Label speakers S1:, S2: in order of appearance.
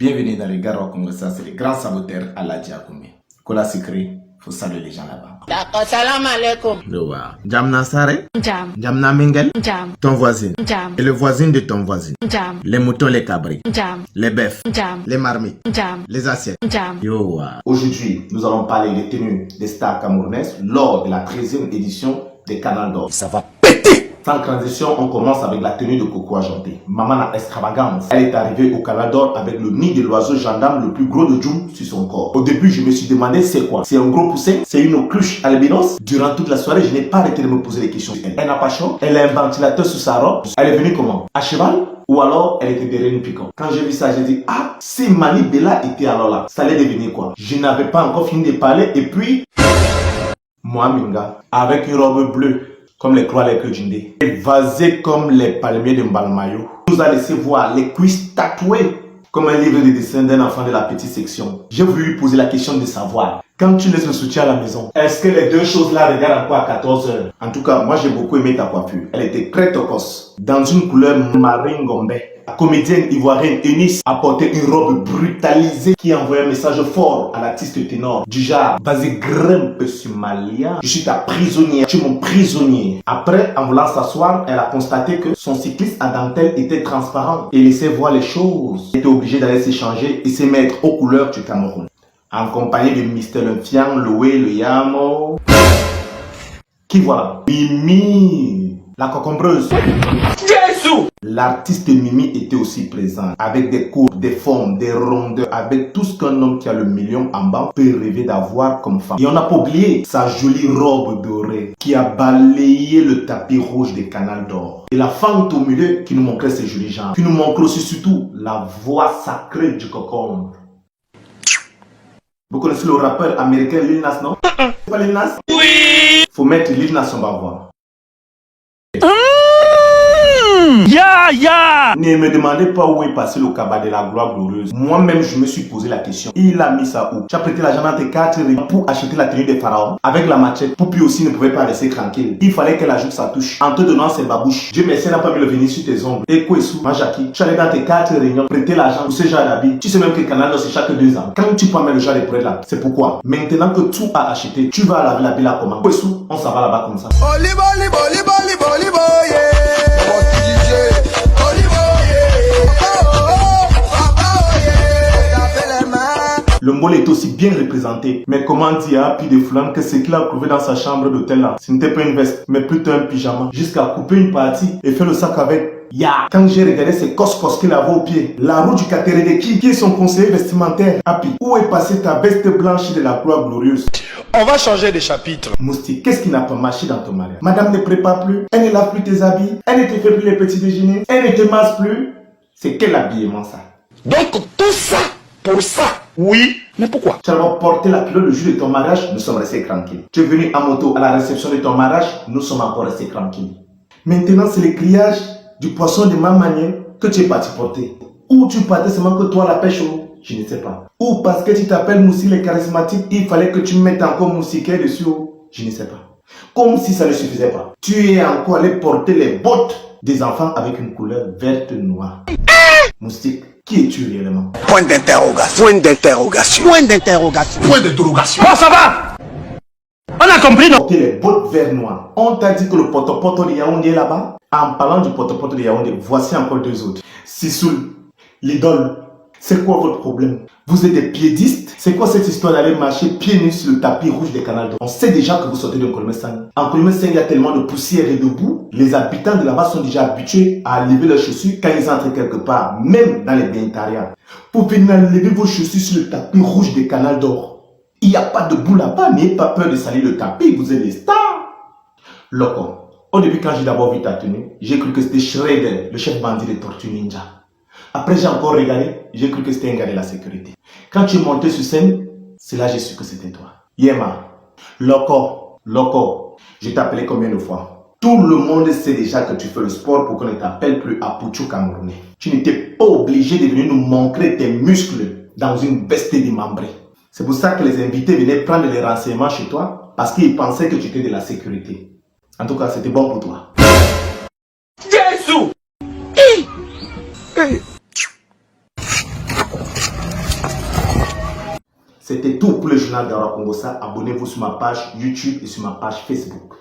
S1: Bienvenue dans les Garoua Congo, ça c'est les grands saboteurs à la Diakoumé. Kola Sikri, faut saluer les gens là-bas.
S2: D'accord, salam alaikum.
S1: Jamna Sare,
S3: Jam.
S1: Jamna Mengel,
S3: Jam.
S1: ton voisin,
S3: Jam.
S1: et le voisin de ton voisin,
S3: Jam.
S1: les moutons, les cabris,
S3: Jam.
S1: les bœufs,
S3: Jam.
S1: les marmites,
S3: Jam.
S1: les assiettes.
S3: Jam.
S1: Aujourd'hui, nous allons parler des tenues des stars camerounaises lors de la 13e édition des Canal d'Or. Ça va péter! Sans transition, on commence avec la tenue de Coco Argenté. Maman extravagance. Elle est arrivée au Canal d'Or avec le nid de l'oiseau gendarme le plus gros de Djoum sur son corps. Au début, je me suis demandé c'est quoi? C'est un gros poussin? C'est une autruche albinos? Durant toute la soirée, je n'ai pas arrêté de me poser des questions. Elle n'a pas chaud? Elle a un ventilateur sous sa robe? Elle est venue comment? À cheval? Ou alors, elle était derrière une piquant. Quand j'ai vu ça, j'ai dit, ah, si Mali Bella était alors là, ça allait devenir quoi? Je n'avais pas encore fini de parler et puis, moi, Minga, avec une robe bleue, comme les croix les que Djindé, évasé comme les palmiers de Mbalmayo, nous a laissé voir les cuisses tatouées comme un livre de dessin d'un enfant de la petite section. J'ai voulu lui poser la question de savoir, quand tu laisses le soutien à la maison, est-ce que les deux choses-là regardent encore à 14 h? En tout cas, moi j'ai beaucoup aimé ta coiffure. Elle était très tocos, dans une couleur marine gombe. La comédienne ivoirienne Eunice a porté une robe brutalisée qui envoyait un message fort à l'artiste ténor. Du genre, vas-y grimpe sur ma lia, je suis ta prisonnière, tu es mon prisonnier. Après, en voulant s'asseoir, elle a constaté que son cycliste à dentelle était transparent et laissait voir les choses. Elle était obligée d'aller s'échanger et se mettre aux couleurs du Cameroun. En compagnie de Mr. Lefian, Loué, le Yamo. Qui voilà? Mimi, la cocombreuse. Jésus! L'artiste Mimi était aussi présent, avec des courbes, des formes, des rondeurs, avec tout ce qu'un homme qui a le million en bas peut rêver d'avoir comme femme. Et on n'a pas oublié sa jolie robe dorée qui a balayé le tapis rouge des Canal d'Or. Et la fente au milieu qui nous montrait ses jolis jambes, qui nous montrait aussi surtout la voix sacrée du cocombe. Vous connaissez le rappeur américain Lil Nas, non? C'est pas Lil Nas? Oui! Faut mettre Lil Nas, on va voir. Ne me demandez pas où est passé le cabas de la gloire glorieuse. Moi-même, je me suis posé la question. Il a mis ça où? Tu as prêté l'argent dans tes 4 réunions pour acheter la tenue des pharaons avec la machette. Poupi aussi ne pouvait pas rester tranquille. Il fallait qu'elle ajoute sa touche en te donnant ses babouches. Dieu merci, elle n'a pas mis le venir sur tes ongles. Et Kwesou, Majaki, tu allais dans tes 4 réunions prêter l'argent pour ce genre d'habit. Tu sais même que le Canal c'est chaque 2 ans. Quand tu prends le genre de prêt là, c'est pourquoi. Maintenant que tout a acheté, tu vas laver la bille là comment? Kwesou, on s'en va là-bas comme ça. Le Mbol est aussi bien représenté. Mais comment dire à pied de flamme que ce qu'il a trouvé dans sa chambre d'hôtel là, ce n'était pas une veste, mais plutôt un pyjama. Jusqu'à couper une partie et faire le sac avec. Quand j'ai regardé ces coscos qu'il avait au pied, la roue du Katéré de qui est son conseiller vestimentaire? Happy, où est passée ta veste blanche de la gloire glorieuse?
S4: On va changer de chapitre.
S1: Moustique, qu'est-ce qui n'a pas marché dans ton mariage? Madame ne prépare plus, elle ne lave plus tes habits, elle ne te fait plus les petits déjeuners, elle ne te masse plus. C'est quel habillement ça?
S4: Donc tout ça, pour ça. Oui, mais pourquoi?
S1: Tu vas porter la culotte le jour de ton mariage, nous sommes restés tranquilles. Tu es venu en moto à la réception de ton mariage, nous sommes encore restés tranquilles. Maintenant, c'est le criage du poisson de ma manière que tu es parti porter. Ou tu partais seulement que toi la pêche ou je ne sais pas. Ou parce que tu t'appelles Moussi le charismatique, il fallait que tu mettes encore Moussiquet dessus ou je ne sais pas. Comme si ça ne suffisait pas. Tu es encore allé porter les bottes des enfants avec une couleur verte noire. Moustique. Qui es-tu réellement?
S4: Point d'interrogation. Point d'interrogation. Point d'interrogation. Point d'interrogation. Bon, ça va. On a compris, non?
S1: Porter les bottes vert noir. On t'a dit que le potopoto de Yaoundé est là-bas. En parlant du potopoto de Yaoundé, voici encore 2 autres. Sissoul, l'idole. C'est quoi votre problème? Vous êtes des piédistes? C'est quoi cette histoire d'aller marcher pieds nus sur le tapis rouge des Canal d'Or? On sait déjà que vous sortez de Nkolomé-Seng. En Nkolomé-Seng, il y a tellement de poussière et de boue. Les habitants de là-bas sont déjà habitués à lever leurs chaussures quand ils entrent quelque part, même dans les bénitariats. Pour venir lever vos chaussures sur le tapis rouge des Canal d'Or. Il n'y a pas de boue là-bas, n'ayez pas peur de salir le tapis, vous êtes des stars. Loco, au début quand j'ai d'abord vu ta tenue, j'ai cru que c'était Shredder, le chef bandit des Tortues Ninja. Après, j'ai encore regardé, j'ai cru que c'était un gars de la sécurité. Quand tu es monté sur scène, c'est là que j'ai su que c'était toi. Yema, Loco, je t'ai appelé combien de fois? Tout le monde sait déjà que tu fais le sport pour qu'on ne t'appelle plus Apouchou Camerounais. Tu n'étais pas obligé de venir nous montrer tes muscles dans une veste démembrée. C'est pour ça que les invités venaient prendre les renseignements chez toi, parce qu'ils pensaient que tu étais de la sécurité. En tout cas, c'était bon pour toi. Jésus! C'était tout pour le journal d'Aura Congossa. Abonnez-vous sur ma page YouTube et sur ma page Facebook.